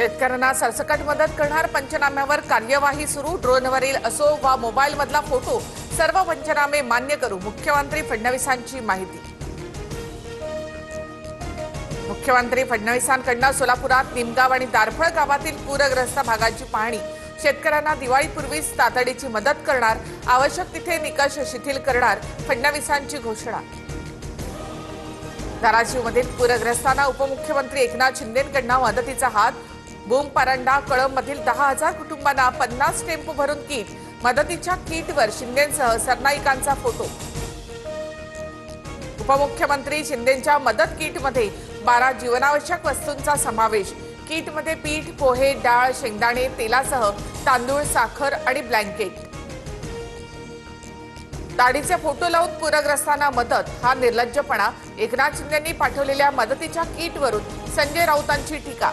शेतकऱ्यांना सरसकट मदत करणार पंचनाम्यावर कार्यवाही सुरू। ड्रोनवरील असो वा मोबाईलमधला फोटो सर्व पंचनामे मान्य करू, मुख्यमंत्री फडणवीसांची माहिती। मुख्यमंत्री फडणवीसांकडून सोलापुरात निमगाव आणि दारफळ गावातील पूरग्रस्त भागाची पाहणी। शेतकऱ्यांना दिवाळीपूर्वीच तातडीची मदत करणार, आवश्यक तिथे निकष शिथिल करणार, फडणवीसांची घोषणा। धाराशिवमधील पूरग्रस्तांना उपमुख्यमंत्री एकनाथ शिंदेंकडून मदतीचा हात। बूम परांडा कळंबमधील 10,000 कुटुंबांना 50 टेम्पो भरून किट। मदतीच्या किटवर शिंदेंसह सरनाईकांचा फोटो। उपमुख्यमंत्री शिंदेंच्या मदत किटमध्ये 12 जीवनावश्यक वस्तूंचा समावेश। किटमध्ये पीठ, पोहे, डाळ, शेंगदाणे, तेलासह तांदूळ, साखर आणि ब्लँकेट। दाढीचे फोटो लावून पूरग्रस्तांना मदत हा निर्लज्जपणा। एकनाथ शिंदेंनी पाठवलेल्या मदतीच्या किटवरून संजय राऊतांची टीका।